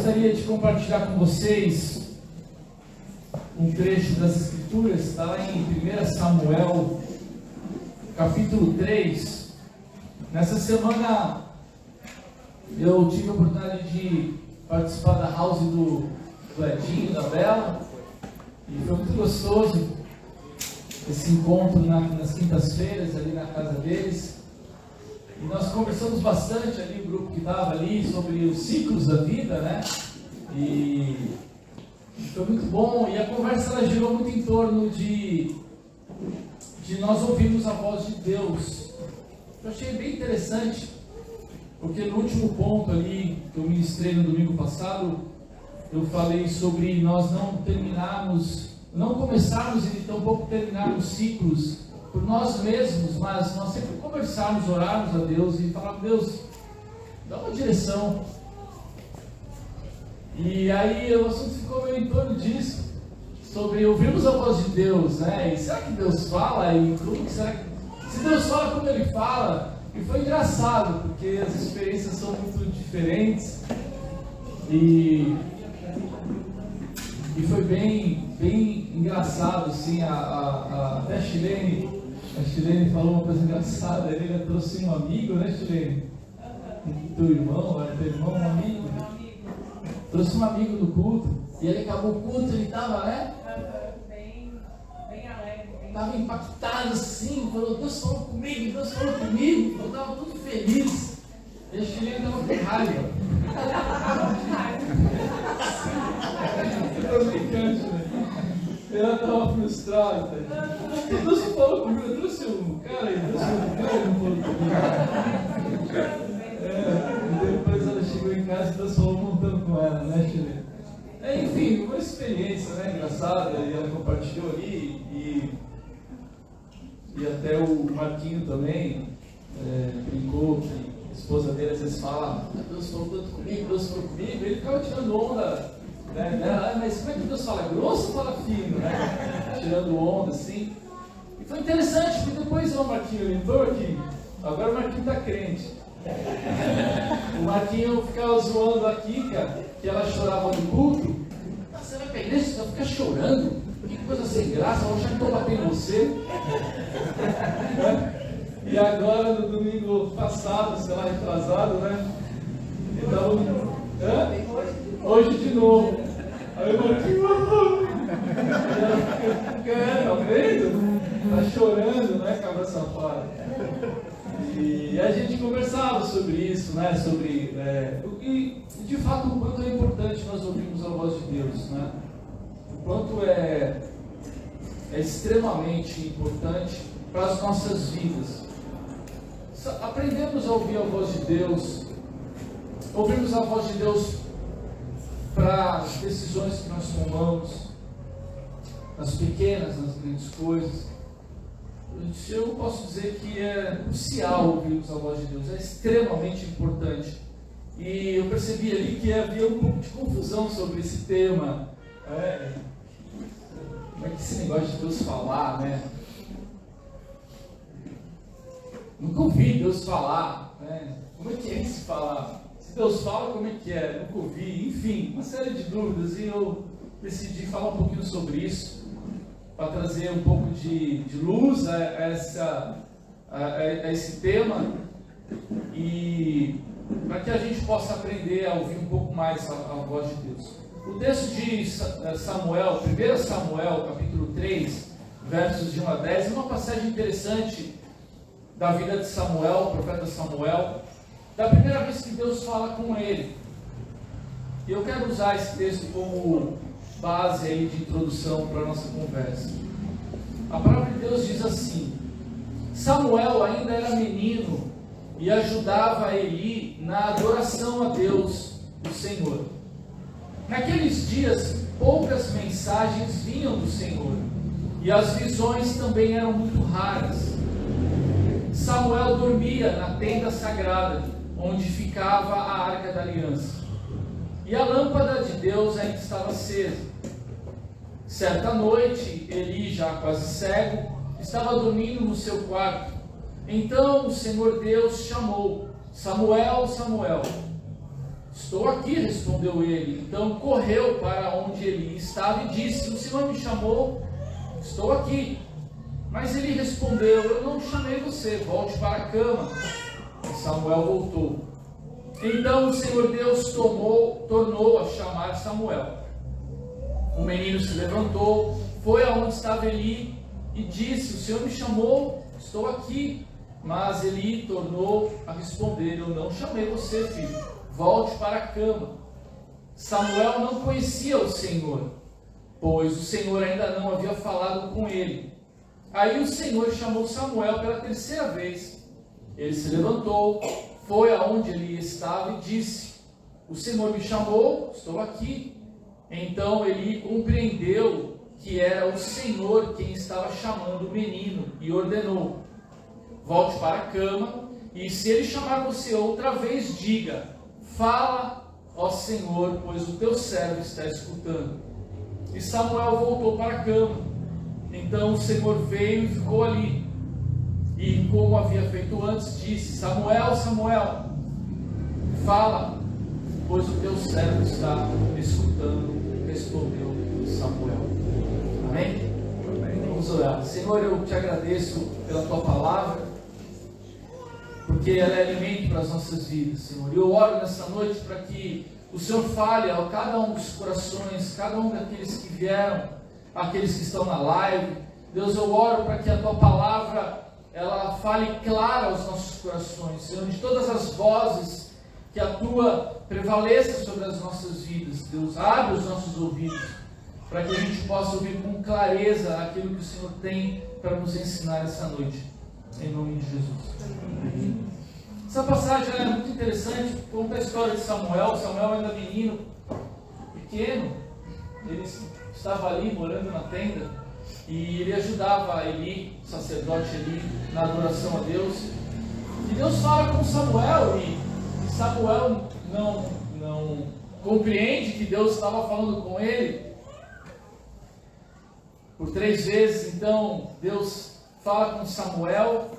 gostaria de compartilhar com vocês um trecho das Escrituras, está lá em 1 Samuel, capítulo 3. Nessa semana eu tive a oportunidade de participar da house do Edinho, da Bela, e foi muito gostoso esse encontro nas quintas-feiras ali na casa deles. E nós conversamos bastante ali, o grupo que estava ali, sobre os ciclos da vida, né? E foi muito bom. E a conversa ela girou muito em torno de nós ouvirmos a voz de Deus. Eu achei bem interessante, porque no último ponto ali, que eu ministrei no domingo passado, eu falei sobre nós não começarmos e tampouco terminarmos ciclos por nós mesmos, mas nós sempre conversarmos, orarmos a Deus e falarmos: Deus, dá uma direção. E aí o assunto ficou meio em torno disso, sobre ouvirmos a voz de Deus, né? E será que Deus fala? E como que será que... Se Deus fala como Ele fala? E foi engraçado, porque as experiências são muito diferentes e foi bem engraçado, assim. Até a Chilene falou uma coisa engraçada. Ele trouxe um amigo, né, Chilene? Teu irmão, um amigo. Trouxe um amigo do culto, e ele acabou o culto, ele estava, né? Bem alegre. Estava impactado assim, falou: Deus falou comigo, eu estava tudo feliz. E a Chilene estava com raiva. Eu brincando, né? Ela estava frustrada. Deus não falou comigo, eu trouxe um cara e Deus não falou comigo. E depois ela chegou em casa e Deus falou montando com ela, né, Chile? Enfim, uma experiência, né, engraçada, e ela compartilhou ali, e até o Marquinho também brincou que a esposa dele às vezes fala: Deus falou tanto comigo, Deus falou comigo. Ele ficava tirando onda, né? Mas como é que Deus fala? Grosso ou fala fino, né? Tirando onda assim. E foi interessante, porque depois o Marquinho lembrou que agora o Marquinho está crente. O Marquinho ficava zoando a Kika, que ela chorava no culto. Você vai pra igreja, você vai ficar chorando? Que coisa sem graça, vão achar que estou batendo em você. E agora, no domingo passado, sei lá, retrasado, né? Então, hoje de novo. Aí o Marquinho, tá vendo? Tá chorando, né, cabra safada? E a gente conversava sobre isso, né? Sobre de fato, o quanto é importante nós ouvirmos a voz de Deus, né? O quanto é extremamente importante para as nossas vidas. Aprendemos a ouvir a voz de Deus, ouvimos a voz de Deus para as decisões que nós tomamos, nas pequenas, nas grandes coisas. Eu posso dizer que é crucial ouvirmos a voz de Deus, é extremamente importante. E eu percebi ali que havia um pouco de confusão sobre esse tema. Como é que esse negócio de Deus falar, né? Nunca ouvi Deus falar, né? Como é que é esse falar? Se Deus fala, como é que é? Nunca ouvi. Enfim, uma série de dúvidas, e eu decidi falar um pouquinho sobre isso, para trazer um pouco de luz a esse tema, e para que a gente possa aprender a ouvir um pouco mais a voz de Deus. O texto de Samuel, 1 Samuel, capítulo 3, versos de 1 a 10, é uma passagem interessante da vida de Samuel, o profeta Samuel, da primeira vez que Deus fala com ele. E eu quero usar esse texto como base aí de introdução para a nossa conversa. A palavra de Deus diz assim: Samuel ainda era menino e ajudava Eli na adoração a Deus, o Senhor. Naqueles dias, poucas mensagens vinham do Senhor, e as visões também eram muito raras. Samuel dormia na tenda sagrada, onde ficava a Arca da Aliança, e a lâmpada de Deus ainda estava acesa. Certa noite, Eli, já quase cego, estava dormindo no seu quarto. Então o Senhor Deus chamou: Samuel, Samuel. Estou aqui, respondeu ele. Então correu para onde Eli estava e disse: o Senhor me chamou, estou aqui. Mas ele respondeu: eu não chamei você, volte para a cama. E Samuel voltou. Então o Senhor Deus tornou a chamar Samuel. O menino se levantou, foi aonde estava Eli e disse: o Senhor me chamou, estou aqui. Mas Eli tornou a responder: eu não chamei você, filho, volte para a cama. Samuel não conhecia o Senhor, pois o Senhor ainda não havia falado com ele. Aí o Senhor chamou Samuel pela terceira vez. Ele se levantou, foi aonde Eli estava e disse: o Senhor me chamou, estou aqui. Então Eli compreendeu que era o Senhor quem estava chamando o menino e ordenou: volte para a cama, e se ele chamar você outra vez, diga: fala, ó Senhor, pois o teu servo está escutando. E Samuel voltou para a cama. Então o Senhor veio e ficou ali. E como havia feito antes, disse: Samuel, Samuel, fala, pois o teu servo está escutando. Respondeu Samuel. Amém? Amém. Vamos orar. Senhor, eu te agradeço pela tua palavra, porque ela é alimento para as nossas vidas, Senhor. E eu oro nessa noite para que o Senhor fale a cada um dos corações, cada um daqueles que vieram, aqueles que estão na live. Deus, eu oro para que a tua palavra ela fale clara aos nossos corações, Senhor, de todas as vozes, que a tua prevaleça sobre as nossas vidas. Deus, abre os nossos ouvidos, para que a gente possa ouvir com clareza aquilo que o Senhor tem para nos ensinar essa noite, em nome de Jesus. Amém. Essa passagem é muito interessante, conta a história de Samuel. Samuel ainda menino, pequeno, ele estava ali morando na tenda, e ele ajudava Eli, o sacerdote Eli, na adoração a Deus. E Deus fala com Samuel, e Samuel não compreende que Deus estava falando com ele por 3 vezes. Então Deus fala com Samuel,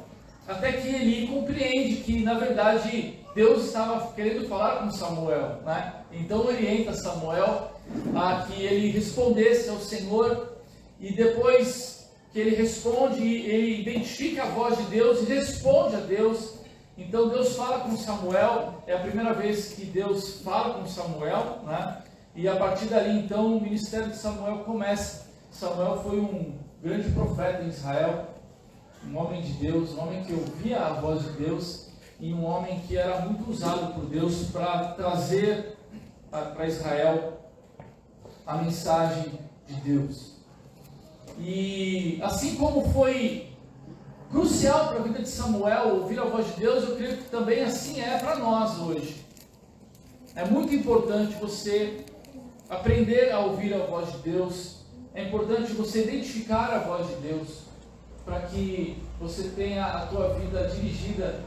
até que Eli compreende que na verdade Deus estava querendo falar com Samuel, né? Então orienta Samuel a que ele respondesse ao Senhor, e depois que ele responde, ele identifica a voz de Deus e responde a Deus. Então Deus fala com Samuel, é a primeira vez que Deus fala com Samuel, né? E a partir dali então o ministério de Samuel começa. Samuel foi um grande profeta em Israel, um homem de Deus, um homem que ouvia a voz de Deus, e um homem que era muito usado por Deus para trazer para Israel a mensagem de Deus. E assim como foi crucial para a vida de Samuel ouvir a voz de Deus, eu creio que também assim é para nós hoje. É muito importante você aprender a ouvir a voz de Deus. É importante você identificar a voz de Deus, para que você tenha a tua vida dirigida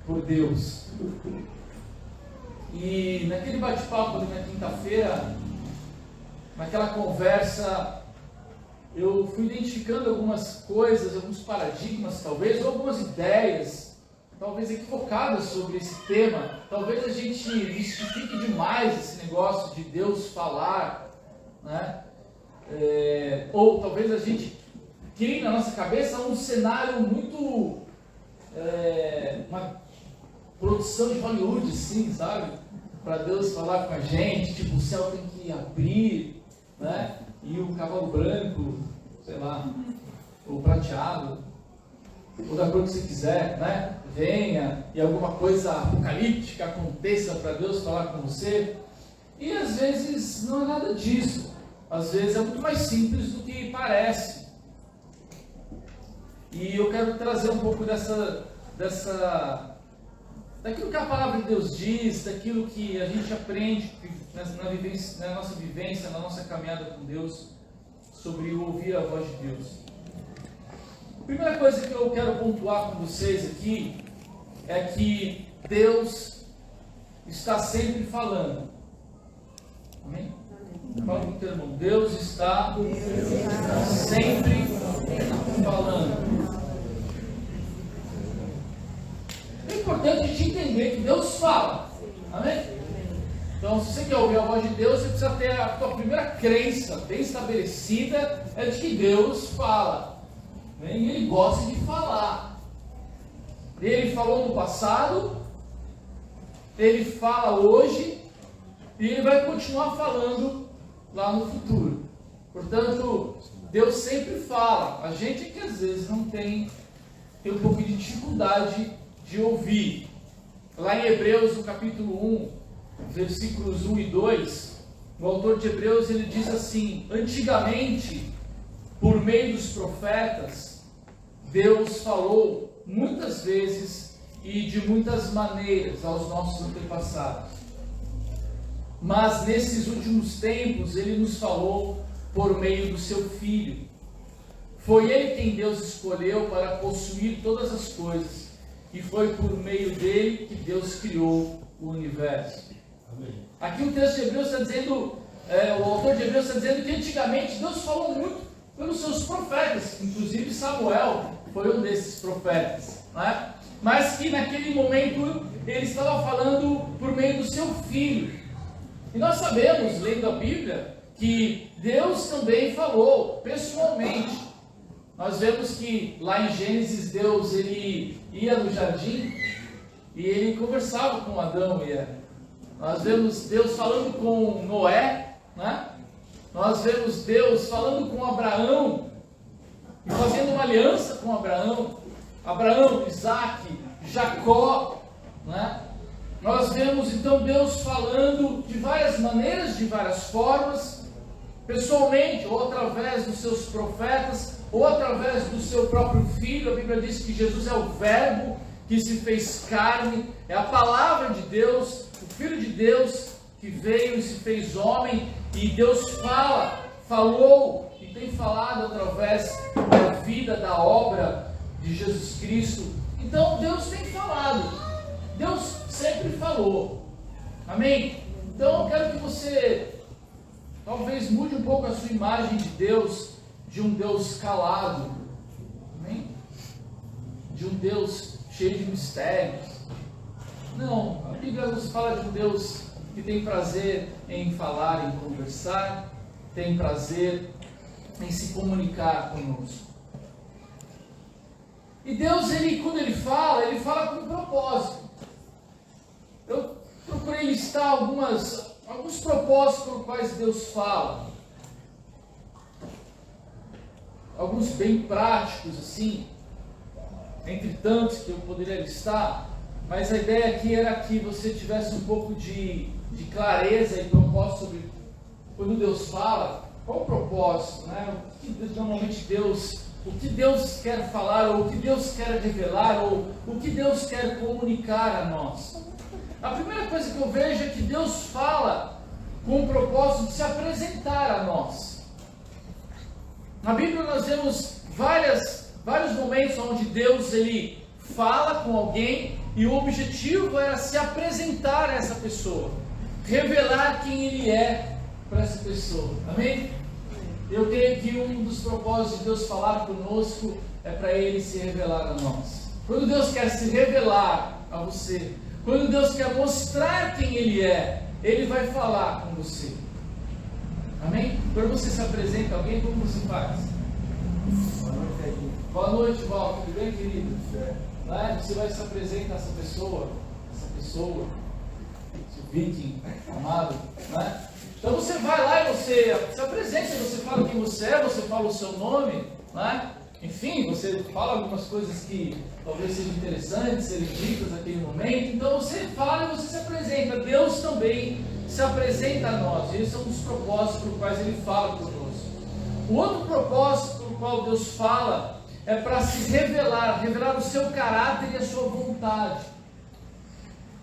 por Deus. E naquele bate-papo na quinta-feira, naquela conversa, eu fui identificando algumas coisas, alguns paradigmas talvez, ou algumas ideias, talvez equivocadas sobre esse tema. Talvez a gente mistifique demais esse negócio de Deus falar, né? Ou talvez a gente crie na nossa cabeça um cenário muito, uma produção de Hollywood, assim, sabe? Para Deus falar com a gente, tipo, o céu tem que abrir, né? E o cavalo branco, sei lá, ou prateado, ou da cor que você quiser, né? Venha, e alguma coisa apocalíptica aconteça para Deus falar com você. E às vezes não é nada disso. Às vezes é muito mais simples do que parece. E eu quero trazer um pouco daquilo que a palavra de Deus diz, daquilo que a gente aprende na nossa vivência, na nossa caminhada com Deus, sobre ouvir a voz de Deus. A primeira coisa que eu quero pontuar com vocês aqui é que Deus está sempre falando. Amém? Fala com o teu irmão. Deus está sempre falando. É importante a gente entender que Deus fala. Amém? Então, se você quer ouvir a voz de Deus, você precisa ter a tua primeira crença bem estabelecida, é de que Deus fala. E Ele gosta de falar. Ele falou no passado, Ele fala hoje, e Ele vai continuar falando lá no futuro. Portanto, Deus sempre fala. A gente é que às vezes não tem um pouco de dificuldade de ouvir. Lá em Hebreus, no capítulo 1, versículos 1 e 2, o autor de Hebreus ele diz assim: antigamente, por meio dos profetas, Deus falou muitas vezes e de muitas maneiras aos nossos antepassados. Mas nesses últimos tempos Ele nos falou por meio do seu Filho. Foi Ele quem Deus escolheu para possuir todas as coisas, e foi por meio dele que Deus criou o universo. Amém. Aqui o texto de Hebreus está dizendo, o autor de Hebreus está dizendo que antigamente Deus falou muito pelos seus profetas, inclusive Samuel foi um desses profetas, né? Mas que naquele momento ele estava falando por meio do seu Filho. E nós sabemos, lendo a Bíblia, que Deus também falou pessoalmente. Nós vemos que lá em Gênesis Deus ele ia no jardim e ele conversava com Adão e Eva. Nós vemos Deus falando com Noé, né? Nós vemos Deus falando com Abraão e fazendo uma aliança com Abraão, Isaac, Jacó, né? Nós vemos então Deus falando de várias maneiras, de várias formas, pessoalmente, ou através dos seus profetas, ou através do seu próprio Filho. A Bíblia diz que Jesus é o Verbo que se fez carne, é a palavra de Deus, o Filho de Deus que veio e se fez homem, e Deus falou e tem falado através da vida, da obra de Jesus Cristo. Então Deus tem falado, Deus sempre falou, amém? Então eu quero que você talvez mude um pouco a sua imagem de Deus, de um Deus calado, amém? De um Deus cheio de mistérios. Não, a Bíblia nos fala de um Deus que tem prazer em falar, em conversar, tem prazer em se comunicar conosco. E Deus, quando Ele fala com um propósito. Eu procurei listar alguns propósitos pelos quais Deus fala. Alguns bem práticos, assim, entre tantos que eu poderia listar, mas a ideia aqui era que você tivesse um pouco de clareza e propósito sobre quando Deus fala, qual o propósito, né? O que Deus quer falar, ou o que Deus quer revelar, ou o que Deus quer comunicar a nós. A primeira coisa que eu vejo é que Deus fala com o propósito de se apresentar a nós. Na Bíblia nós vemos vários momentos onde Deus ele fala com alguém e o objetivo era se apresentar a essa pessoa, revelar quem Ele é para essa pessoa, amém? Eu creio que um dos propósitos de Deus falar conosco é para Ele se revelar a nós. Quando Deus quer se revelar a você, quando Deus quer mostrar quem Ele é, Ele vai falar com você, amém? Quando você se apresenta a alguém, como você faz? Boa noite, Val, tudo bem, querido? Né? Você vai se apresentar a essa pessoa, esse viking amado, né? Então você vai lá e você se apresenta, você fala quem você é, você fala o seu nome, né? Enfim, você fala algumas coisas que talvez sejam interessantes, serem ditas naquele momento. Então você fala e você se apresenta. Deus também se apresenta a nós. Esses são os propósitos pelos quais Ele fala conosco. O outro propósito pelo qual Deus fala é para se revelar o seu caráter e a sua vontade.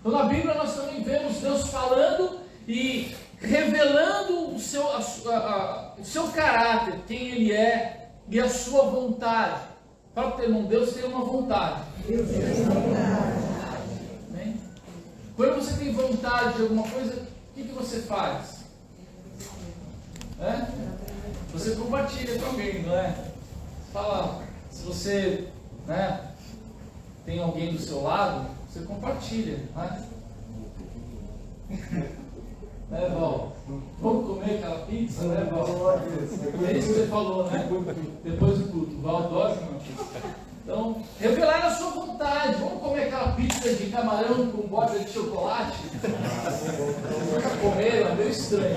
Então na Bíblia nós também vemos Deus falando e revelando o seu caráter, quem Ele é e a sua vontade. Fala para o teu irmão, Deus tem uma vontade. Deus tem uma vontade. Amém? Quando você tem vontade de alguma coisa, o que você faz? Você compartilha com alguém, não é? Fala. Se você, né, tem alguém do seu lado, você compartilha, né? Né, Val? Vamos comer aquela pizza, né, Val? É isso que você falou, né? Depois do culto. Val adora comer uma pizza. Então, revelar a sua vontade. Vamos comer aquela pizza de camarão com borda de chocolate? Nunca comeram, é meio estranho.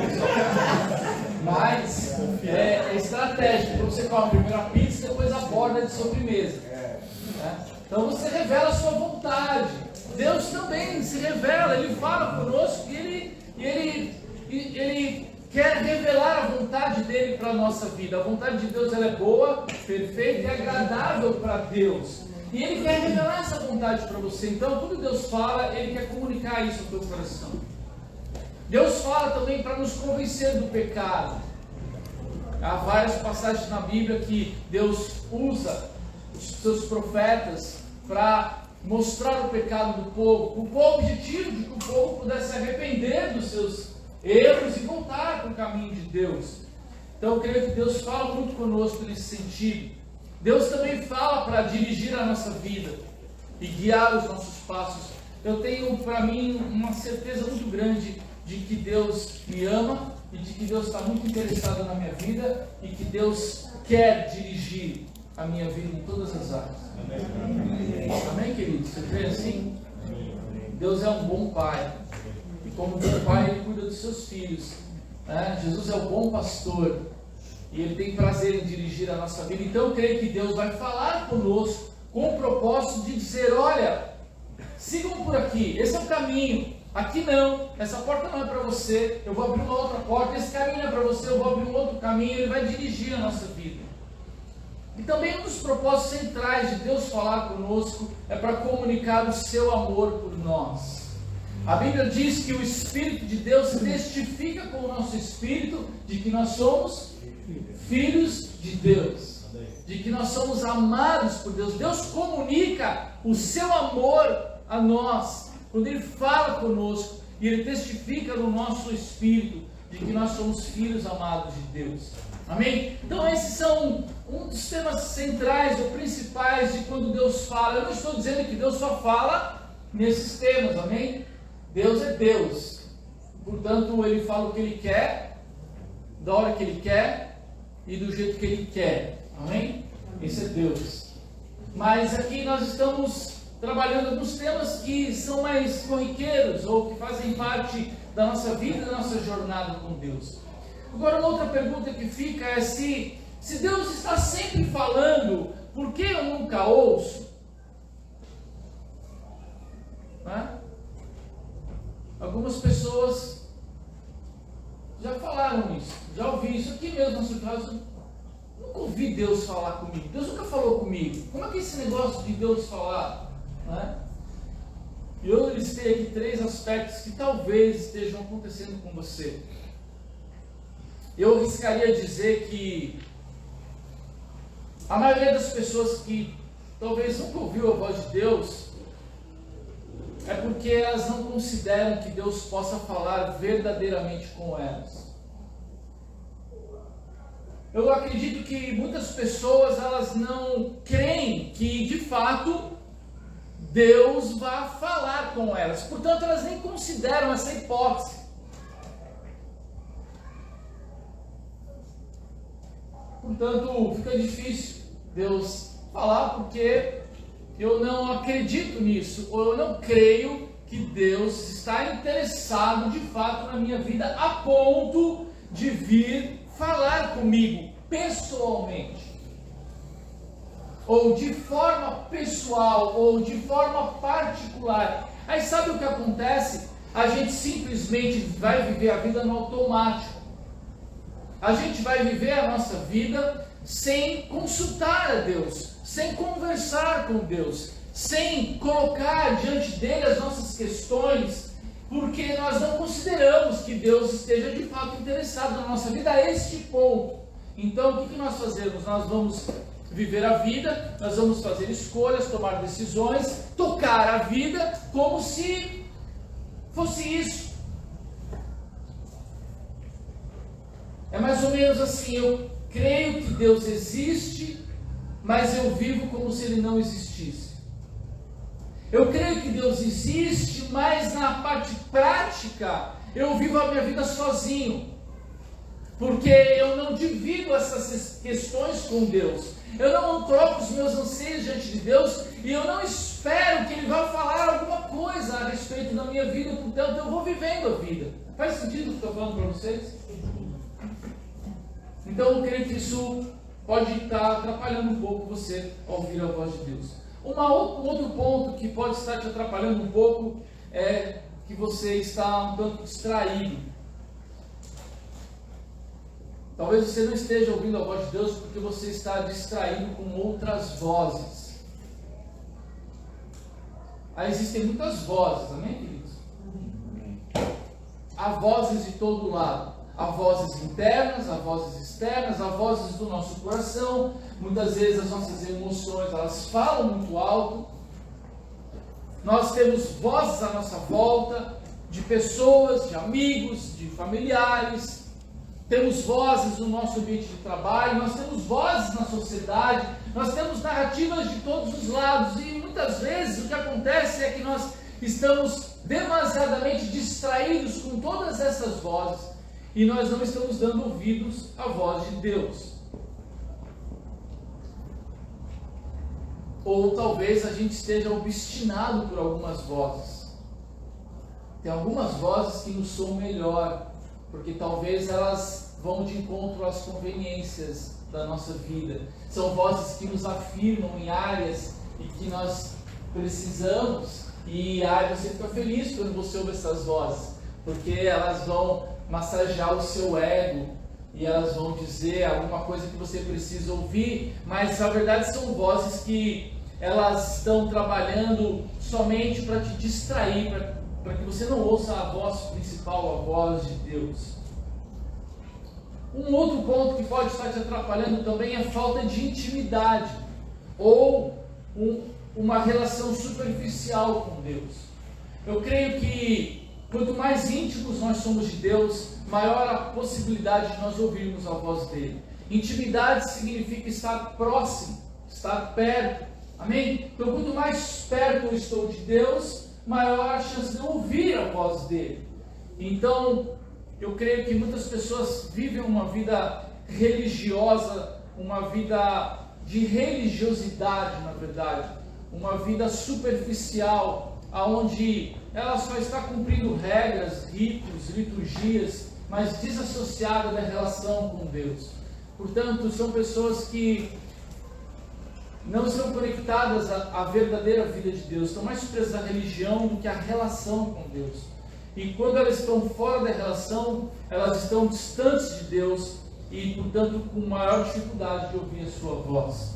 Mas é estratégico. Você come a primeira pizza e depois a borda de sobremesa. Né? Então você revela a sua vontade. Deus também se revela, Ele fala conosco e Ele quer revelar a vontade dele para a nossa vida. A vontade de Deus ela é boa, perfeita e agradável para Deus. E Ele quer revelar essa vontade para você. Então, quando Deus fala, Ele quer comunicar isso ao teu coração. Deus fala também para nos convencer do pecado. Há várias passagens na Bíblia que Deus usa os seus profetas para mostrar o pecado do povo, com o objetivo de que o povo pudesse se arrepender dos seus erros e voltar para o caminho de Deus. Então eu creio que Deus fala muito conosco nesse sentido. Deus também fala para dirigir a nossa vida e guiar os nossos passos. Eu tenho para mim uma certeza muito grande de que Deus me ama e de que Deus está muito interessado na minha vida e que Deus quer dirigir a minha vida em todas as áreas. Amém, Amém, querido? Você crê assim? Deus é um bom pai. E como bom pai, Ele cuida dos seus filhos. Né? Jesus é o bom pastor. E Ele tem prazer em dirigir a nossa vida. Então eu creio que Deus vai falar conosco com o propósito de dizer: olha, sigam por aqui, esse é o caminho. Aqui não, essa porta não é para você, eu vou abrir uma outra porta. Esse caminho não é para você, eu vou abrir um outro caminho. Ele vai dirigir a nossa vida. E também um dos propósitos centrais de Deus falar conosco é para comunicar o seu amor por nós. A Bíblia diz que o Espírito de Deus testifica com o nosso espírito de que nós somos filhos de Deus, de que nós somos amados por Deus. Deus comunica o seu amor a nós quando Ele fala conosco e Ele testifica no nosso espírito de que nós somos filhos amados de Deus. Amém? Então esses são um dos temas centrais ou principais de quando Deus fala. Eu não estou dizendo que Deus só fala nesses temas, amém? Deus é Deus, portanto Ele fala o que Ele quer, da hora que Ele quer e do jeito que Ele quer, amém? Esse é Deus. Mas aqui nós estamos trabalhando alguns temas que são mais corriqueiros ou que fazem parte da nossa vida, da nossa jornada com Deus. Agora uma outra pergunta que fica é se Deus está sempre falando, por que eu nunca ouço? Algumas pessoas já falaram isso, já ouvi isso aqui mesmo na sua casa. Nunca ouvi Deus falar comigo, Deus nunca falou comigo. Como é que é esse negócio de Deus falar? Eu listei aqui 3 aspectos que talvez estejam acontecendo com você. Eu arriscaria dizer que a maioria das pessoas que talvez nunca ouviu a voz de Deus é porque elas não consideram que Deus possa falar verdadeiramente com elas. Eu acredito que muitas pessoas elas não creem que de fato Deus vá falar com elas, portanto elas nem consideram essa hipótese. Portanto, fica difícil Deus falar porque eu não acredito nisso, ou eu não creio que Deus está interessado de fato na minha vida a ponto de vir falar comigo pessoalmente, ou de forma pessoal, ou de forma particular. Aí sabe o que acontece? A gente simplesmente vai viver a vida no automático. A gente vai viver a nossa vida sem consultar a Deus, sem conversar com Deus, sem colocar diante dele as nossas questões, porque nós não consideramos que Deus esteja de fato interessado na nossa vida a este ponto. Então o que nós fazemos? Nós vamos viver a vida, nós vamos fazer escolhas, tomar decisões, tocar a vida como se fosse isso. É mais ou menos assim: eu creio que Deus existe, mas eu vivo como se Ele não existisse. Eu creio que Deus existe, mas na parte prática eu vivo a minha vida sozinho, porque eu não divido essas questões com Deus, eu não coloco os meus anseios diante de Deus, e eu não espero que Ele vá falar alguma coisa a respeito da minha vida, portanto eu vou vivendo a vida. Faz sentido o que eu estou falando para vocês? Então eu creio que isso pode estar atrapalhando um pouco você ao ouvir a voz de Deus. Um outro ponto que pode estar te atrapalhando um pouco é que você está um tanto distraído. Talvez você não esteja ouvindo a voz de Deus porque você está distraído com outras vozes. Existem muitas vozes, amém, queridos? Há vozes de todo lado. Há vozes internas, há vozes externas, há vozes do nosso coração. Muitas vezes as nossas emoções, elas falam muito alto. Nós temos vozes à nossa volta, de pessoas, de amigos, de familiares. Temos vozes no nosso ambiente de trabalho, nós temos vozes na sociedade, nós temos narrativas de todos os lados. E muitas vezes o que acontece é que nós estamos demasiadamente distraídos com todas essas vozes e nós não estamos dando ouvidos à voz de Deus. Ou talvez a gente esteja obstinado por algumas vozes. Tem algumas vozes que nos soam melhor, porque talvez elas vão de encontro às conveniências da nossa vida. São vozes que nos afirmam em áreas e que nós precisamos. E aí você fica feliz quando você ouve essas vozes, porque elas vão massagear o seu ego e elas vão dizer alguma coisa que você precisa ouvir, mas na verdade são vozes que elas estão trabalhando somente para te distrair, para que você não ouça a voz principal, a voz de Deus. Um outro ponto que pode estar te atrapalhando também é a falta de intimidade ou uma relação superficial com Deus. Eu creio que quanto mais íntimos nós somos de Deus, maior a possibilidade de nós ouvirmos a voz dele. Intimidade significa estar próximo, estar perto. Amém? Então quanto mais perto eu estou de Deus, maior a chance de eu ouvir a voz dele. Então eu creio que muitas pessoas vivem uma vida religiosa, uma vida de religiosidade, na verdade, uma vida superficial, onde ela só está cumprindo regras, ritos, liturgias, mas desassociada da relação com Deus. Portanto, são pessoas que não estão conectadas à verdadeira vida de Deus, estão mais presas à religião do que à relação com Deus. E quando elas estão fora da relação, elas estão distantes de Deus e, portanto, com maior dificuldade de ouvir a sua voz.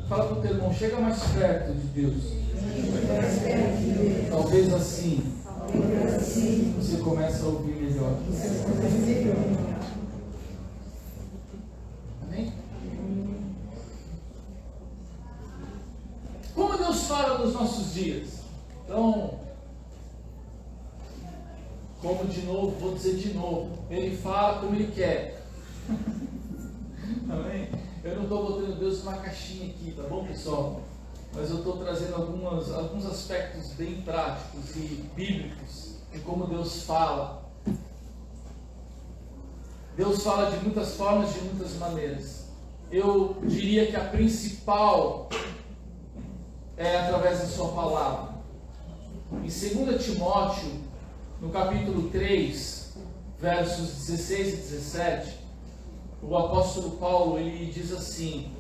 Fala para o teu irmão, chega mais perto de Deus. Talvez assim você comece a ouvir melhor. Amém? Como Deus fala nos nossos dias? Então, como de novo, vou dizer de novo, Ele fala como Ele quer. Amém? Eu não estou botando Deus numa caixinha aqui, tá bom, pessoal? Mas eu estou trazendo alguns aspectos bem práticos e bíblicos de como Deus fala. Deus fala de muitas formas, de muitas maneiras. Eu diria que a principal é através da sua palavra. Em 2 Timóteo, no capítulo 3, versos 16 e 17, o apóstolo Paulo, ele diz assim: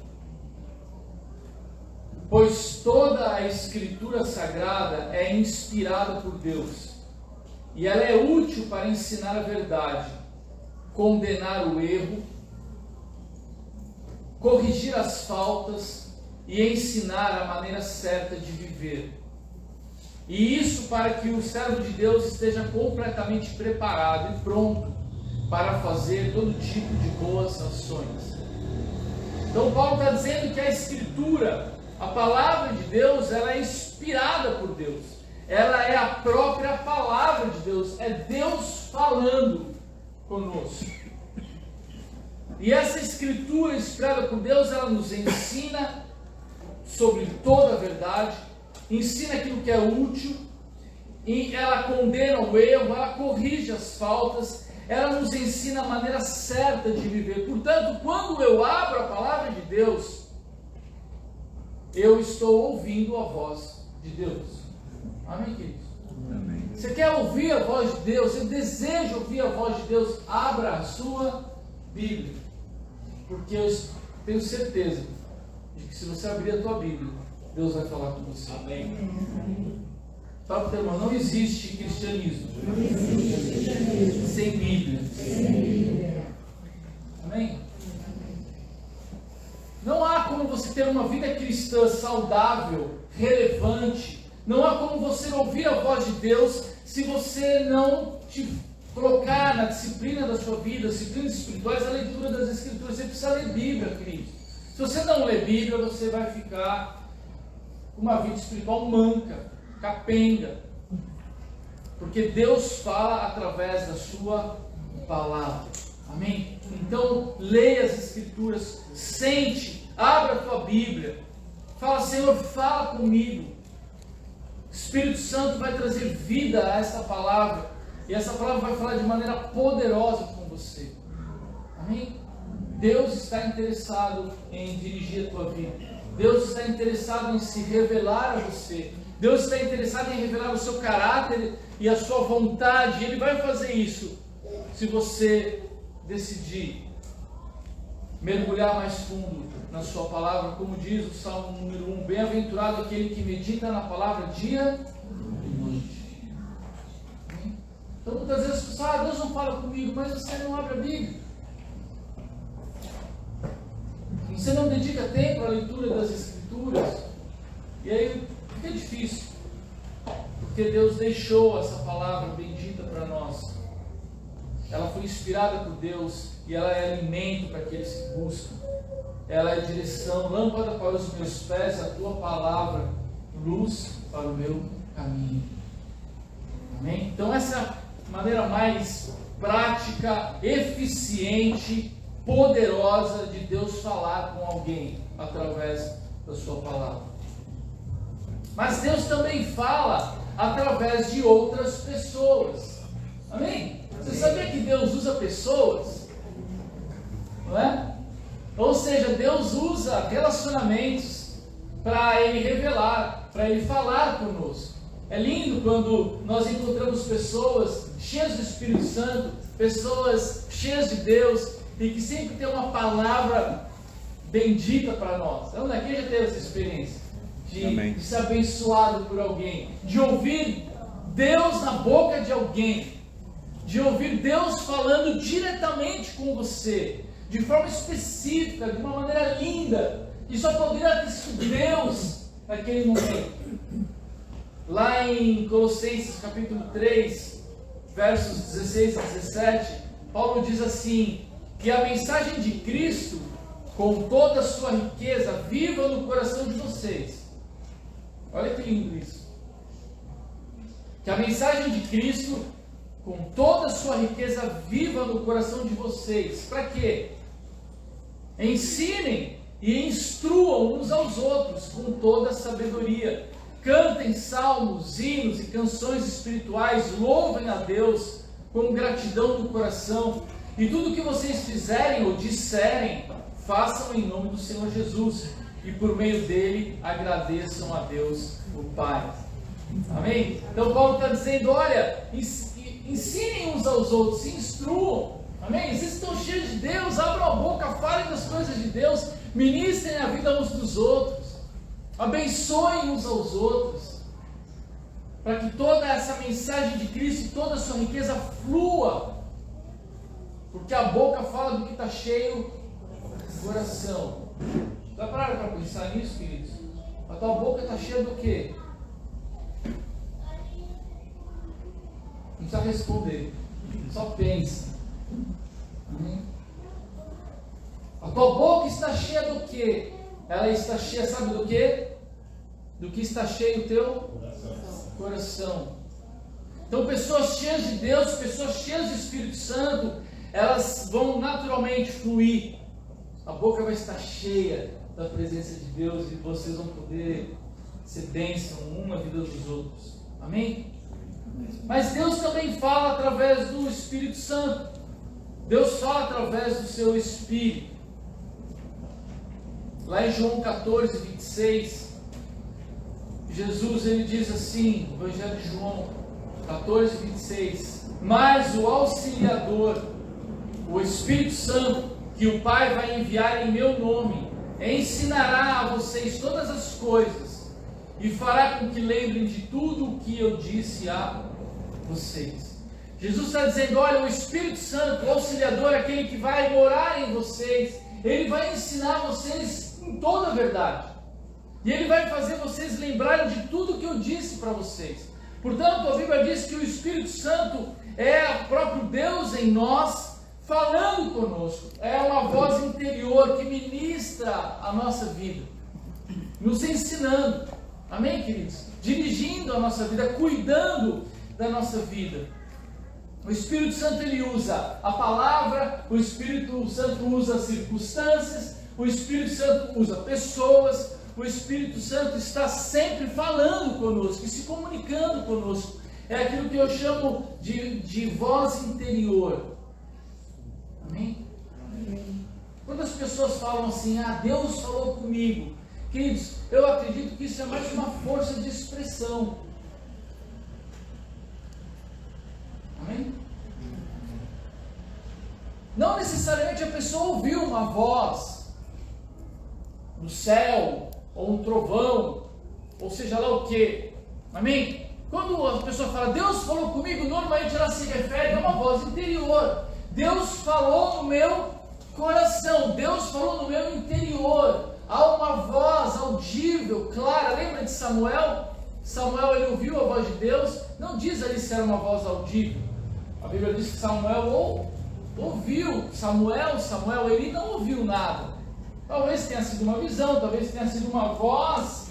pois toda a escritura sagrada é inspirada por Deus, e ela é útil para ensinar a verdade, condenar o erro, corrigir as faltas e ensinar a maneira certa de viver. E isso para que o servo de Deus esteja completamente preparado e pronto para fazer todo tipo de boas ações. Então Paulo está dizendo que a Escritura, a palavra de Deus, ela é inspirada por Deus. Ela é a própria palavra de Deus. É Deus falando conosco. E essa Escritura inspirada por Deus, ela nos ensina sobre toda a verdade, ensina aquilo que é útil, ela condena o erro, ela corrige as faltas, ela nos ensina a maneira certa de viver. Portanto, quando eu abro a palavra de Deus, eu estou ouvindo a voz de Deus. Amém, queridos? Amém. Você quer ouvir a voz de Deus? Você deseja ouvir a voz de Deus? Abra a sua Bíblia. Porque eu tenho certeza de que se você abrir a tua Bíblia, Deus vai falar com você. Amém. Fala para o teu irmão, não existe cristianismo sem Bíblia. Amém? Não há como você ter uma vida cristã saudável, relevante. Não há como você ouvir a voz de Deus se você não te colocar na disciplina da sua vida, disciplinas espirituais, a leitura das Escrituras. Você precisa ler Bíblia, querido. Se você não ler Bíblia, você vai ficar com uma vida espiritual manca, capenga. Porque Deus fala através da sua palavra. Amém? Então, leia as Escrituras, sente, abra a tua Bíblia. Fala, Senhor, fala comigo. O Espírito Santo vai trazer vida a essa palavra. E essa palavra vai falar de maneira poderosa com você. Amém? Deus está interessado em dirigir a tua vida. Deus está interessado em se revelar a você. Deus está interessado em revelar o seu caráter e a sua vontade. Ele vai fazer isso se você decidir mergulhar mais fundo na sua palavra, como diz o Salmo número 1, bem-aventurado aquele que medita na palavra dia e noite. Então muitas vezes você fala, Deus não fala comigo, mas você não abre a Bíblia. Você não dedica tempo à leitura das Escrituras. E aí fica difícil. Porque Deus deixou essa palavra bendita para nós. Ela foi inspirada por Deus e ela é alimento para aqueles que buscam. Ela é direção, lâmpada para os meus pés, a tua palavra, luz para o meu caminho. Amém? Então essa é a maneira mais prática, eficiente, poderosa de Deus falar com alguém através da sua palavra. Mas Deus também fala através de outras pessoas. Amém? Você sabia que Deus usa pessoas? Não é? Ou seja, Deus usa relacionamentos para Ele revelar, para Ele falar conosco. É lindo quando nós encontramos pessoas cheias do Espírito Santo, pessoas cheias de Deus e que sempre tem uma palavra bendita para nós. Então, quem já teve essa experiência de ser abençoado por alguém, de ouvir Deus na boca de alguém, de ouvir Deus falando diretamente com você, de forma específica, de uma maneira linda, que só poderia ter sido Deus naquele momento. Lá em Colossenses capítulo 3, versos 16 e 17, Paulo diz assim, que a mensagem de Cristo, com toda a sua riqueza, viva no coração de vocês. Olha que lindo isso. Que a mensagem de Cristo, com toda a sua riqueza, viva no coração de vocês. Para quê? Ensinem e instruam uns aos outros com toda a sabedoria. Cantem salmos, hinos e canções espirituais, louvem a Deus com gratidão no coração. E tudo que vocês fizerem ou disserem, façam em nome do Senhor Jesus. E por meio dele, agradeçam a Deus, o Pai. Amém? Então Paulo está dizendo, olha, ensinem uns aos outros, se instruam. Amém? Vocês estão cheios de Deus, abram a boca, falem das coisas de Deus, ministrem a vida uns dos outros, abençoem uns aos outros, para que toda essa mensagem de Cristo e toda a sua riqueza flua, porque a boca fala do que está cheio do coração. Já pararam para pensar nisso, queridos? A tua boca está cheia do quê? Não precisa responder, só pensa. Amém? A tua boca está cheia do quê? Ela está cheia, sabe do quê? Do que está cheio o teu coração. Então pessoas cheias de Deus, pessoas cheias do Espírito Santo, elas vão naturalmente fluir. A boca vai estar cheia da presença de Deus e vocês vão poder ser bênção um na vida dos outros. Amém? Mas Deus também fala através do Espírito Santo. Deus fala através do seu Espírito. Lá em João 14, 26, Jesus ele diz assim, no Evangelho de João 14, 26, mas o Auxiliador, o Espírito Santo, que o Pai vai enviar em meu nome, ensinará a vocês todas as coisas e fará com que lembrem de tudo o que eu disse a vocês. Jesus está dizendo, olha, o Espírito Santo, o Auxiliador, aquele que vai morar em vocês, ele vai ensinar vocês em toda a verdade. E ele vai fazer vocês lembrarem de tudo que eu disse para vocês. Portanto, a Bíblia diz que o Espírito Santo é o próprio Deus em nós, falando conosco. É uma voz interior que ministra a nossa vida, nos ensinando. Amém, queridos? Dirigindo a nossa vida, cuidando da nossa vida. O Espírito Santo ele usa a palavra, o Espírito Santo usa circunstâncias, o Espírito Santo usa pessoas, o Espírito Santo está sempre falando conosco e se comunicando conosco. É aquilo que eu chamo de voz interior. Amém? Quando as pessoas falam assim, Deus falou comigo, queridos, eu acredito que isso é mais uma força de expressão. Amém? Não necessariamente a pessoa ouviu uma voz no céu, ou um trovão, ou seja lá o que. Amém? Quando a pessoa fala, Deus falou comigo, normalmente ela se refere a uma voz interior. Deus falou no meu coração, Deus falou no meu interior. Há uma voz audível, clara. Lembra de Samuel? Samuel ele ouviu a voz de Deus. Não diz ali se era uma voz audível. A Bíblia diz que Samuel ouviu. Samuel, ele não ouviu nada. Talvez tenha sido uma visão, talvez tenha sido uma voz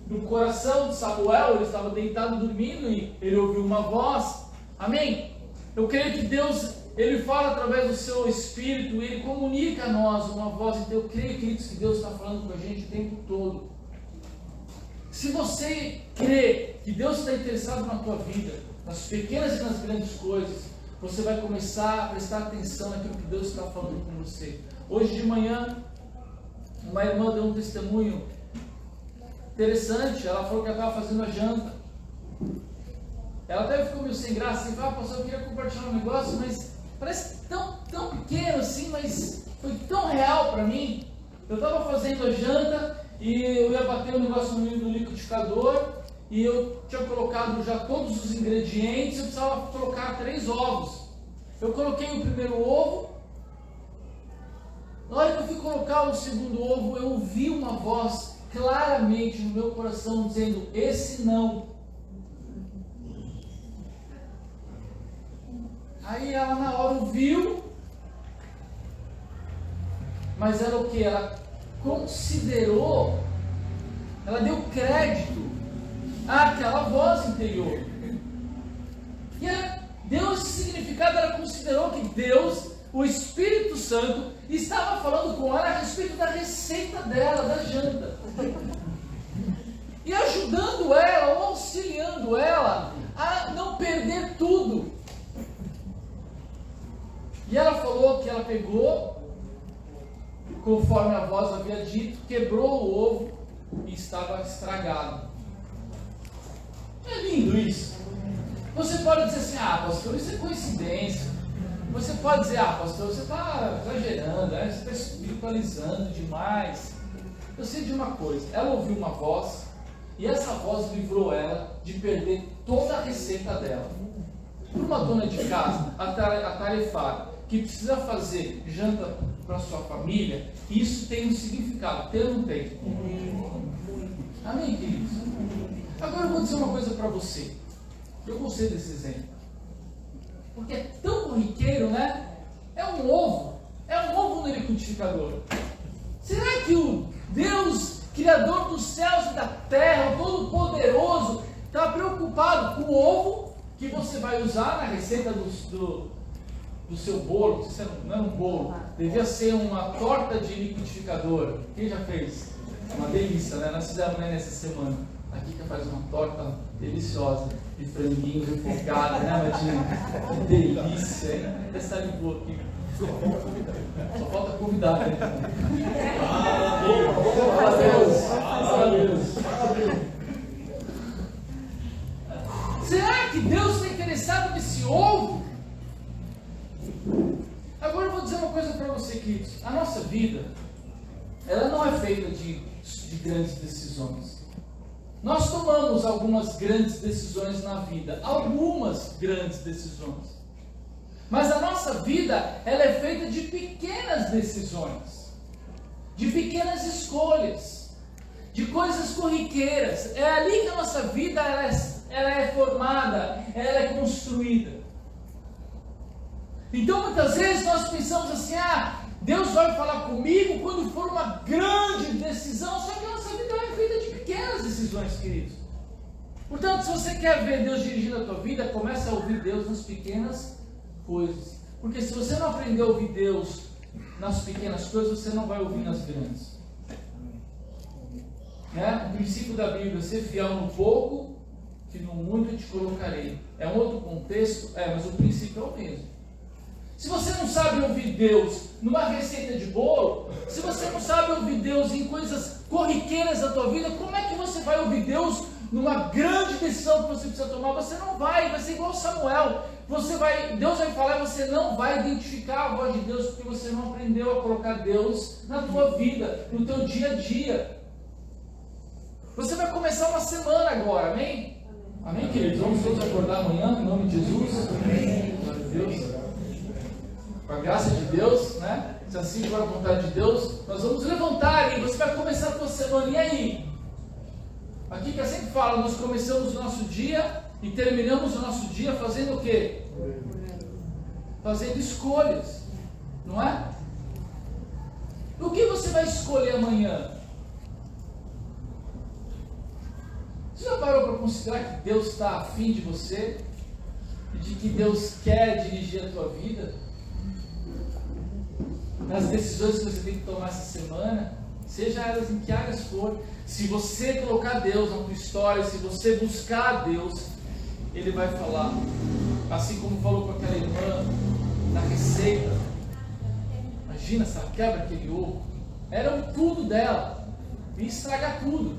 no coração de Samuel. Ele estava deitado dormindo e ele ouviu uma voz. Amém? Eu creio que Deus, ele fala através do seu Espírito, ele comunica a nós uma voz. Então eu creio, queridos, que Deus está falando com a gente o tempo todo. Se você crê que Deus está interessado na tua vida, nas pequenas e nas grandes coisas, você vai começar a prestar atenção naquilo que Deus está falando com você. Hoje de manhã, uma irmã deu um testemunho interessante. Ela falou que ela estava fazendo a janta. Ela até ficou meio sem graça, assim, pastor, eu queria compartilhar um negócio, mas parece tão pequeno assim, mas foi tão real para mim. Eu estava fazendo a janta e eu ia bater o negócio no liquidificador e eu tinha colocado já todos os ingredientes, eu precisava colocar 3 ovos. Eu coloquei o primeiro ovo. Na hora que eu fui colocar o segundo ovo, eu ouvi uma voz claramente no meu coração dizendo, esse não. Aí ela na hora ouviu, mas ela o que? Ela considerou, ela deu crédito àquela voz interior. E ela deu esse significado, ela considerou que Deus, o Espírito Santo, estava falando com ela a respeito da receita dela, da janta. E ajudando ela, ou auxiliando ela a não perder tudo. E ela falou que ela pegou, conforme a voz havia dito, quebrou o ovo e estava estragado. É lindo isso. Você pode dizer assim, pastor, isso é coincidência. Você pode dizer, pastor, você está exagerando, você está espiritualizando demais. Eu sei de uma coisa, ela ouviu uma voz, e essa voz livrou ela de perder toda a receita dela. Para uma dona de casa, atarefada, que precisa fazer janta para sua família, isso tem um significado, tem ou não tem? Amém, queridos? Agora eu vou dizer uma coisa para você. Eu gostei desse exemplo. Porque é tão corriqueiro, né? É um ovo no liquidificador. Será que o Deus, Criador dos céus e da terra, o Todo-Poderoso, está preocupado com o ovo que você vai usar na receita do seu bolo? Não é um bolo, devia ser uma torta de liquidificador. Quem já fez? É uma delícia, né? Nós fizemos nessa semana. A Kika faz uma torta deliciosa de franguinho refogado, né, Madinha? Que delícia, hein? Até saiu boa aqui. Só falta convidar, né? Deus. Será que Deus está interessado nesse ovo? Agora eu vou dizer uma coisa para você, queridos. A nossa vida, ela não é feita de grandes decisões. Nós tomamos algumas grandes decisões na vida, algumas grandes decisões. Mas a nossa vida, ela é feita de pequenas decisões, de pequenas escolhas, de coisas corriqueiras. É ali que a nossa vida ela é formada, ela é construída. Então muitas vezes nós pensamos assim, Deus vai falar comigo quando for uma grande decisão, só que a nossa vida é feita de pequenas decisões, queridos. Portanto, se você quer ver Deus dirigindo a tua vida, comece a ouvir Deus nas pequenas coisas. Porque se você não aprender a ouvir Deus nas pequenas coisas, você não vai ouvir nas grandes. Né? O princípio da Bíblia, ser fiel no pouco, que no muito eu te colocarei. É um outro contexto, mas o princípio é o mesmo. Se você não sabe ouvir Deus numa receita de bolo, se você não sabe ouvir Deus em coisas corriqueiras da tua vida, como é que você vai ouvir Deus numa grande decisão que você precisa tomar? Você não vai ser igual Samuel. Deus vai falar e você não vai identificar a voz de Deus, porque você não aprendeu a colocar Deus na tua vida, no teu dia a dia. Você vai começar uma semana agora, amém? Amém, queridos? Vamos todos acordar amanhã, em nome de Jesus? Amém. Glória a Deus. Com a graça de Deus, né? Se assim for a vontade de Deus, nós vamos levantar e você vai começar a tua semana. E aí? Aqui que eu sempre falo, nós começamos o nosso dia e terminamos o nosso dia fazendo o quê? Fazendo escolhas, não é? O que você vai escolher amanhã? Você já parou para considerar que Deus está afim de você? E de que Deus quer dirigir a tua vida? Nas decisões que você tem que tomar essa semana, seja elas em que áreas for, se você colocar Deus na tua história, se você buscar Deus, Ele vai falar, assim como falou com aquela irmã na receita. Imagina se ela quebra aquele ovo, era o tudo dela, ia estragar tudo.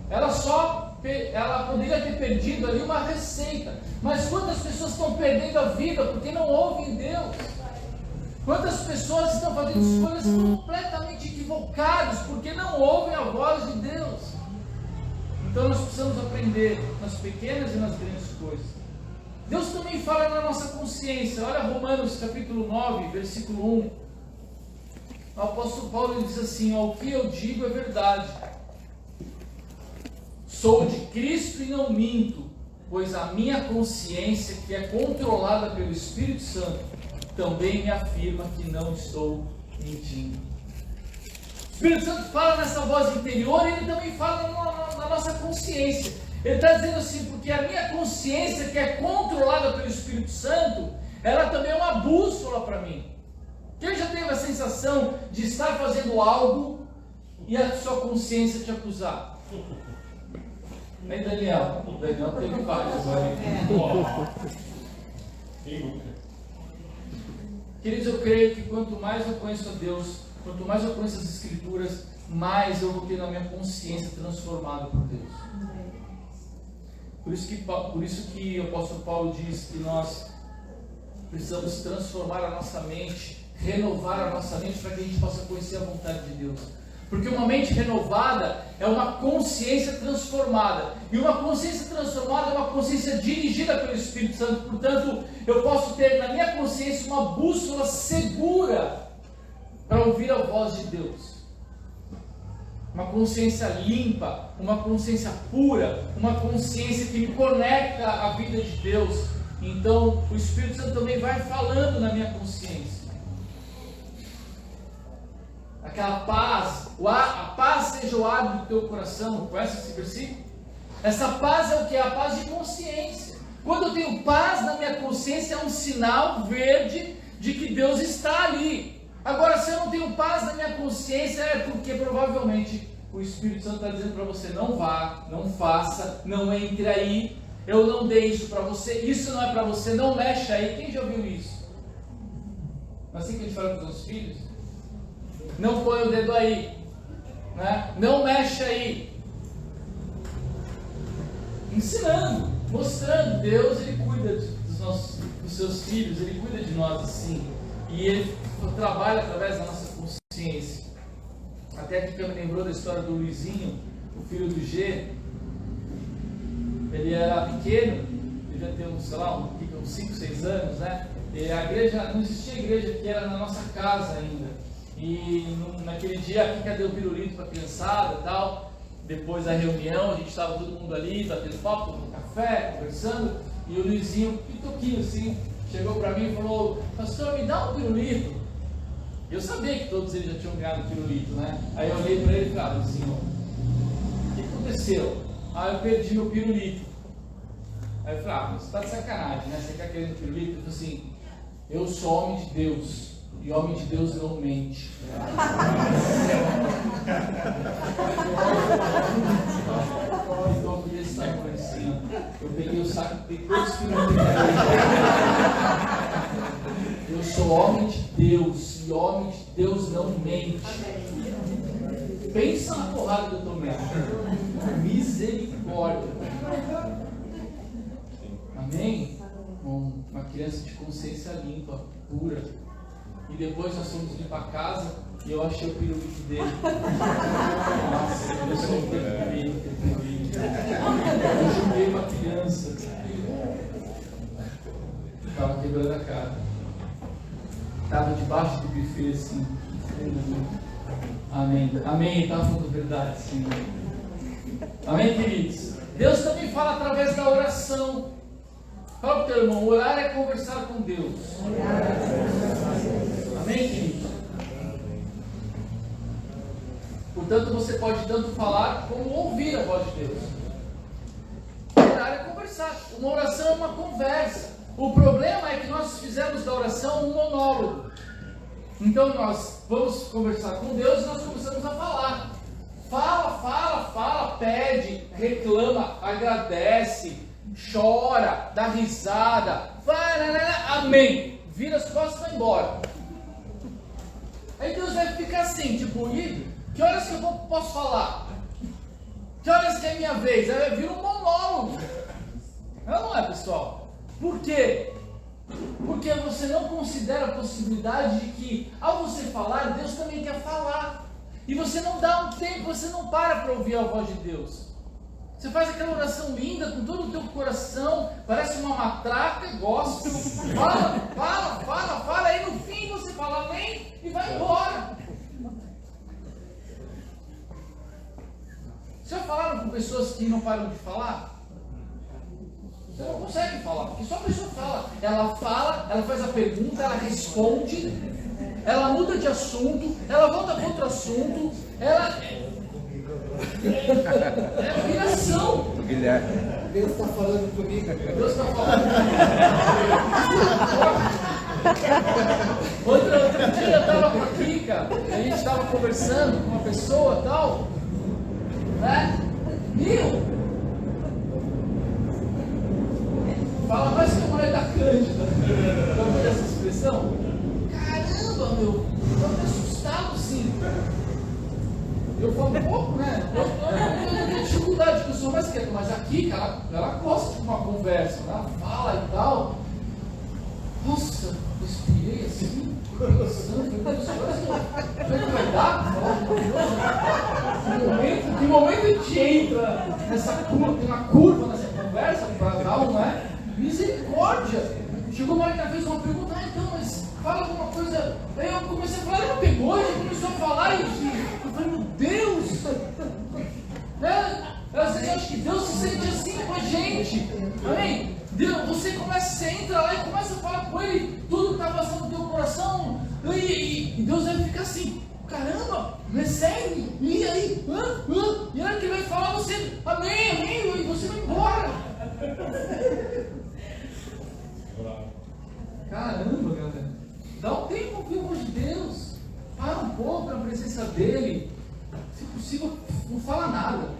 Ela poderia ter perdido ali uma receita, mas quantas pessoas estão perdendo a vida porque não ouvem Deus? Quantas pessoas estão fazendo escolhas completamente equivocadas porque não ouvem a voz de Deus? Então nós precisamos aprender nas pequenas e nas grandes coisas. Deus também fala na nossa consciência. Olha Romanos capítulo 9, versículo 1. O apóstolo Paulo diz assim: o que eu digo é verdade. Sou de Cristo e não minto, pois a minha consciência, que é controlada pelo Espírito Santo, também me afirma que não estou mentindo. O Espírito Santo fala nessa voz interior e ele também fala na nossa consciência. Ele está dizendo assim, porque a minha consciência, que é controlada pelo Espírito Santo, ela também é uma bússola para mim. Quem já teve a sensação de estar fazendo algo e a sua consciência te acusar? Aí Daniel teve vários. Queridos, eu creio que quanto mais eu conheço a Deus, quanto mais eu conheço as Escrituras, mais eu vou ter na minha consciência transformada por Deus. Por isso que o apóstolo Paulo diz que nós precisamos transformar a nossa mente, renovar a nossa mente para que a gente possa conhecer a vontade de Deus. Porque uma mente renovada é uma consciência transformada. E uma consciência transformada é uma consciência dirigida pelo Espírito Santo. Portanto, eu posso ter na minha consciência uma bússola segura para ouvir a voz de Deus. Uma consciência limpa, uma consciência pura, uma consciência que me conecta à vida de Deus. Então, o Espírito Santo também vai falando na minha consciência. Aquela paz, a paz seja o hábito do teu coração. Conhece esse versículo? Essa paz é o que? A paz de consciência. Quando eu tenho paz na minha consciência, é um sinal verde de que Deus está ali. Agora, se eu não tenho paz na minha consciência, é porque provavelmente o Espírito Santo está dizendo para você: não vá, não faça, não entre aí, eu não dei isso para você, isso não é para você, não mexe aí. Quem já ouviu isso? Não é assim que a gente fala para os nossos filhos? Não põe o dedo aí, né? Não mexe aí. Ensinando, mostrando. Deus, Ele cuida dos seus filhos, Ele cuida de nós assim, e Ele trabalha através da nossa consciência. Até aqui que eu me lembrou da história do Luizinho, o filho do G. Ele era pequeno, devia ter uns 5, 6 anos, né? E a igreja, não existia igreja que era na nossa casa ainda. E naquele dia a Kika deu pirulito para a criançada e tal. Depois da reunião, a gente estava todo mundo ali, batendo papo, tomando café, conversando. E o Luizinho, pitoquinho assim, chegou para mim e falou: pastor, me dá um pirulito. Eu sabia que todos eles já tinham ganhado pirulito, né? Aí eu olhei para ele e falei: Luizinho, o que aconteceu? Eu perdi meu pirulito. Aí eu falei: você está de sacanagem, né? Você está querendo pirulito? Ele falou assim: eu sou homem de Deus, e homem de Deus não mente. Então, desse tamanho assim, eu peguei o saco e peguei todos os pirulitos. Eu sou homem de Deus, e homem de Deus não mente. Pensa na porrada que eu tomei. Misericórdia. Amém? Uma criança de consciência limpa, pura. E depois nós fomos limpar a casa e eu achei o pirulito dele. Nossa, eu sou um pirulito. Eu julguei uma criança. Estava quebrando a cara. Estava debaixo do buffet assim. Amém. Amém. Estava falando verdade, Senhor. Amém, queridos? Deus também fala através da oração. Fala para o teu irmão: orar é conversar com Deus. Amém, queridos? Portanto, você pode tanto falar como ouvir a voz de Deus. Orar é conversar. Uma oração é uma conversa. O problema é que nós fizemos da oração um monólogo. Então nós vamos conversar com Deus e nós começamos a falar. Fala, pede, reclama, agradece, chora, dá risada, amém. Vira as costas e vai embora. Aí Deus vai ficar assim, tipo: Igor, que horas que eu posso falar? Que horas que é minha vez? Aí vai vir um monólogo. Não é, pessoal? Por quê? Porque você não considera a possibilidade de que, ao você falar, Deus também quer falar. E você não dá um tempo, você não para ouvir a voz de Deus. Você faz aquela oração linda com todo o teu coração, parece uma matraca, gospel. Fala, aí no fim você fala amém e vai embora. Vocês já falaram com pessoas que não param de falar? Você não consegue falar, porque só a pessoa fala. Ela fala, ela faz a pergunta, ela responde, ela muda de assunto, ela volta para outro assunto, ela... É viração. Deus está falando comigo. Deus está falando comigo. Outro dia eu estava com a Kika, a gente estava conversando com uma pessoa e tal, né? Fala mais que a mulher da Cândida. Já ouviu essa expressão? Caramba, meu, eu tô assustado sim. Eu falo um pouco, né? Eu tenho dificuldade, porque eu sou mais quieto, mas a Kika, ela gosta de uma conversa, ela fala e tal. Nossa, eu respirei assim, pensando, meu Deus, será que vai dar? Que momento a gente entra nessa curva, tem uma curva nessa conversa para dar, não é? Misericórdia! Chegou uma hora que ela fez uma pergunta: então, mas fala alguma coisa. Aí eu comecei a falar, ela pegou, a gente começou a falar e eu falei: meu Deus! Às vezes eu acho que Deus se sente assim com a gente. Amém? Deus, você entra lá e começa a falar com Ele tudo que está passando no teu coração, e Deus vai ficar assim: caramba, recebe, e aí? E a hora que ele vai falar, você, amém, e você vai embora. Caramba, galera, dá um tempo para o de Deus, para um pouco na presença dele, se possível, não fala nada.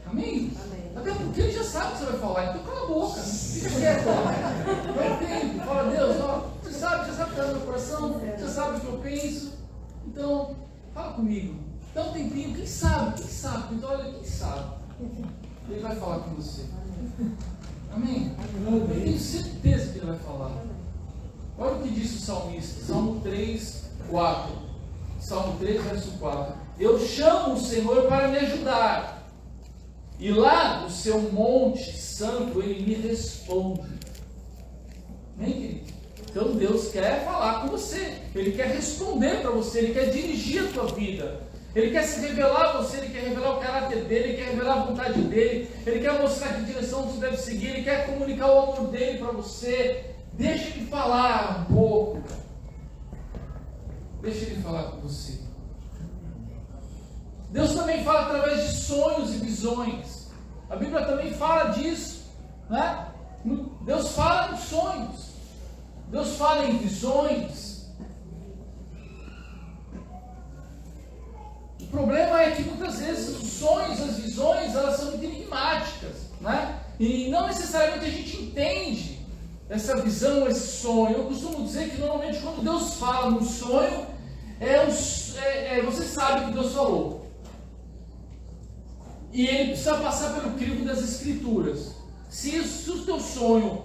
Amém? Até porque ele já sabe o que você vai falar, então cala a boca, fica quieto. Não tem, fala, Deus, ó, você sabe o que está no meu coração, você sabe o que eu penso, então fala comigo. Dá um tempinho, quem sabe? Então olha, quem sabe? Ele vai falar com você. Amém? Eu tenho certeza que ele vai falar. Olha o que disse o salmista, Salmo 3, 4. Salmo 3, verso 4. Eu chamo o Senhor para me ajudar. E lá no seu monte santo ele me responde. Amém, querido? Então Deus quer falar com você. Ele quer responder para você. Ele quer dirigir a tua vida. Ele quer se revelar a você. Ele quer revelar o caráter dele. Ele quer revelar a vontade dele. Ele quer mostrar que direção você deve seguir. Ele quer comunicar o amor dele para você. Deixa ele falar um pouco. Deixa ele falar com você. Deus também fala através de sonhos e visões. A Bíblia também fala disso, né? Deus fala em sonhos. Deus fala em visões. O problema é que muitas vezes os sonhos, as visões, elas são muito enigmáticas, né? E não necessariamente a gente entende essa visão, esse sonho. Eu costumo dizer que normalmente quando Deus fala num sonho, você sabe que Deus falou. E ele precisa passar pelo crivo das Escrituras. Se o teu sonho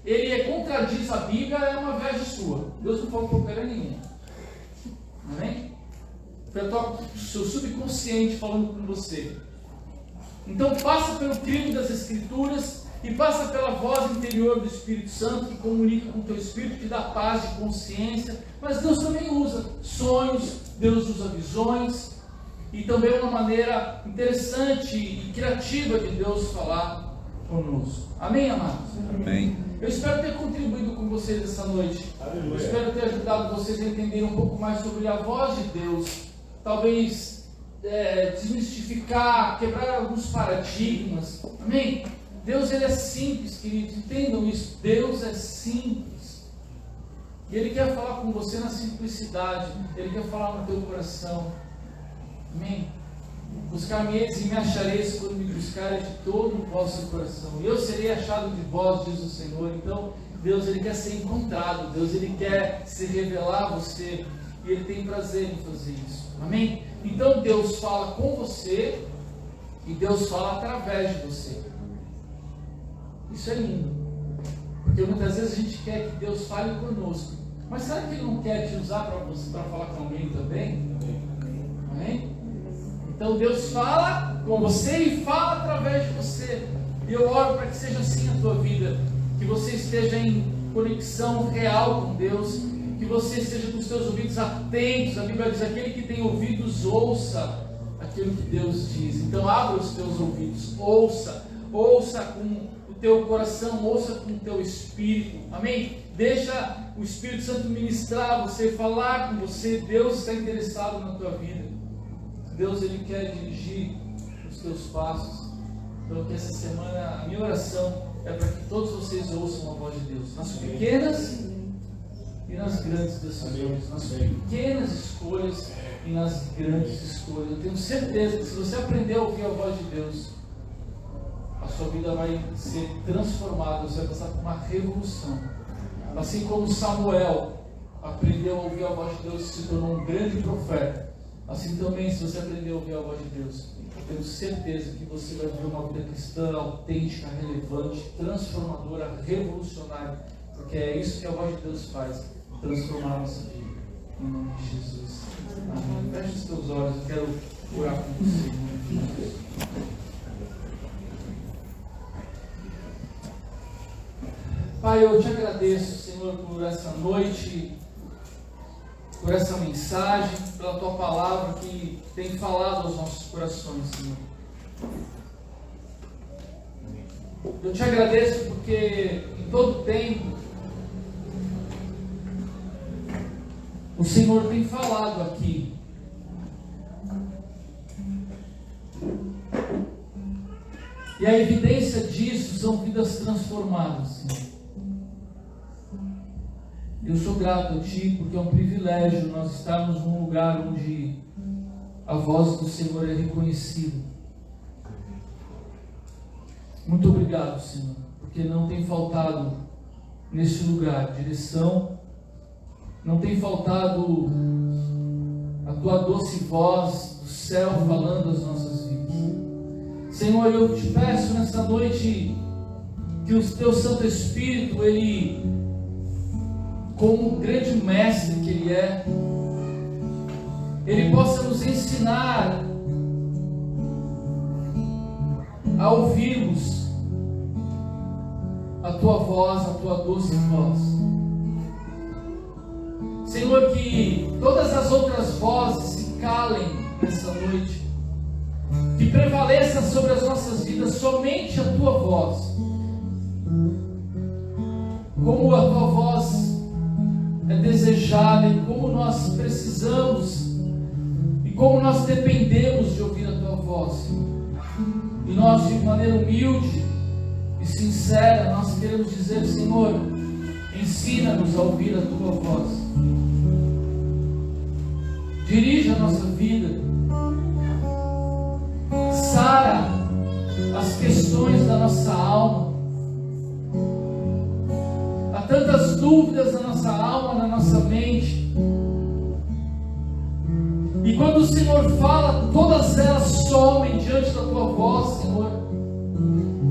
ele contradiz a Bíblia, é uma viagem sua. Deus não falou porcaria nenhuma. Amém? Foi o seu subconsciente falando com você. Então passa pelo crivo das Escrituras e passa pela voz interior do Espírito Santo que comunica com o teu espírito, que dá paz de consciência. Mas Deus também usa sonhos, Deus usa visões. E também uma maneira interessante e criativa de Deus falar conosco. Amém, amados? Amém. Eu espero ter contribuído com vocês essa noite. Eu espero ter ajudado vocês a entenderem um pouco mais sobre a voz de Deus. Talvez desmistificar, quebrar alguns paradigmas. Amém? Deus ele é simples, queridos. Entendam isso. Deus é simples. E Ele quer falar com você na simplicidade. Ele quer falar no teu coração. Amém? Buscar-me-eis e me achareis quando me buscareis de todo o vosso coração. E eu serei achado de vós, diz o Senhor. Então, Deus ele quer ser encontrado. Deus ele quer se revelar a você. E Ele tem prazer em fazer isso. Amém? Então, Deus fala com você e Deus fala através de você. Isso é lindo. Porque muitas vezes a gente quer que Deus fale conosco. Mas será que Ele não quer te usar para falar com alguém também? Amém? Então Deus fala com você e fala através de você. E eu oro para que seja assim a tua vida. Que você esteja em conexão real com Deus. Que você esteja com os teus ouvidos atentos. A Bíblia diz: aquele que tem ouvidos, ouça aquilo que Deus diz. Então abra os teus ouvidos. Ouça com o teu coração, ouça com o teu espírito. Amém? Deixa o Espírito Santo ministrar você, falar com você. Deus está interessado na tua vida. Deus ele quer dirigir os teus passos. Então que essa semana a minha oração é para que todos vocês ouçam a voz de Deus, nas pequenas e nas grandes decisões, nas pequenas escolhas e nas grandes escolhas. Eu tenho certeza que se você aprender a ouvir a voz de Deus, a sua vida vai ser transformada, você vai passar por uma revolução. Assim como Samuel aprendeu a ouvir a voz de Deus e se tornou um grande profeta, assim também, se você aprender a ouvir a voz de Deus, eu tenho certeza que você vai viver uma vida cristã autêntica, relevante, transformadora, revolucionária, porque é isso que a voz de Deus faz, transformar a nossa vida. Em nome de Jesus. Amém. Feche os teus olhos, eu quero orar com você. Em nome de Jesus. Pai, eu te agradeço, Senhor, por essa noite, por essa mensagem, pela tua palavra que tem falado aos nossos corações, Senhor. Eu te agradeço porque em todo tempo o Senhor tem falado aqui. E a evidência disso são vidas transformadas, Senhor. Eu sou grato a Ti porque é um privilégio nós estarmos num lugar onde a voz do Senhor é reconhecida. Muito obrigado, Senhor, porque não tem faltado neste lugar direção, não tem faltado a tua doce voz do céu falando as nossas vidas. Senhor, eu te peço nessa noite que o teu Santo Espírito, ele, como grande mestre que ele é, ele possa nos ensinar a ouvirmos a tua voz, a tua doce voz. Senhor, que todas as outras vozes se calem nessa noite, que prevaleça sobre as nossas vidas somente a tua voz. Como a tua voz é desejada e como nós precisamos e como nós dependemos de ouvir a tua voz, Senhor. E nós, de maneira humilde e sincera, nós queremos dizer: Senhor, ensina-nos a ouvir a tua voz. Dirige a nossa vida, sara as questões da nossa alma. Há tantas dúvidas na nossa alma, na nossa mente, e quando o Senhor fala, todas elas somem diante da tua voz, Senhor.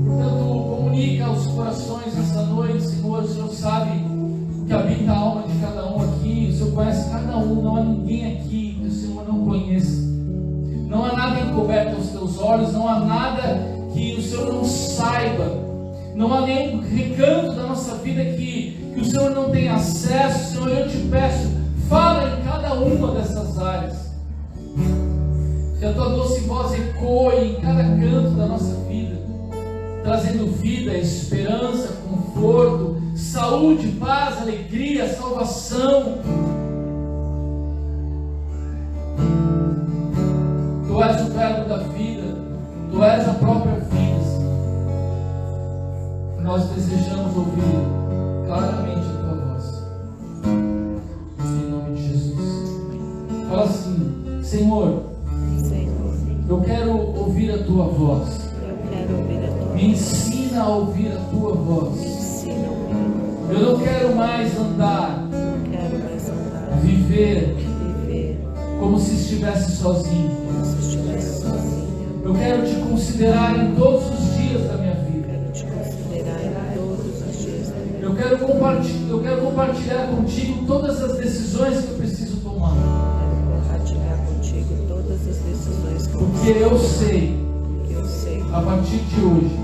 Portanto, comunica aos corações nessa noite, Senhor. O Senhor sabe o que habita a alma de cada um aqui, o Senhor conhece cada um, não há ninguém aqui que o Senhor não conheça. Não há nada encoberto aos teus olhos, não há nada que o Senhor não saiba, não há nenhum recanto da nossa vida que o Senhor não tem acesso. Senhor, eu te peço, fala em cada uma dessas áreas, que a tua doce voz ecoe em cada canto da nossa vida, trazendo vida, esperança, conforto, saúde, paz, alegria, salvação. Tu és o verbo da vida, tu és a própria vida, Senhor. Nós desejamos ouvir claramente a tua voz, em nome de Jesus. Fala assim: Senhor, eu quero ouvir a tua voz. Me ensina a ouvir a tua voz. Eu não quero mais andar, viver como se estivesse sozinho. Eu quero te considerar em todos os dias da minha vida. Eu quero compartilhar contigo todas as decisões que eu preciso tomar. Porque eu sei, a partir de hoje,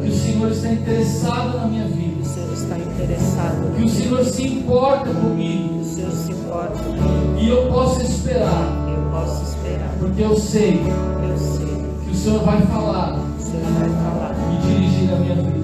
que o Senhor está interessado na minha vida. Que o Senhor se importa comigo. E eu posso esperar. Porque eu sei que o Senhor vai falar e dirigir a minha vida.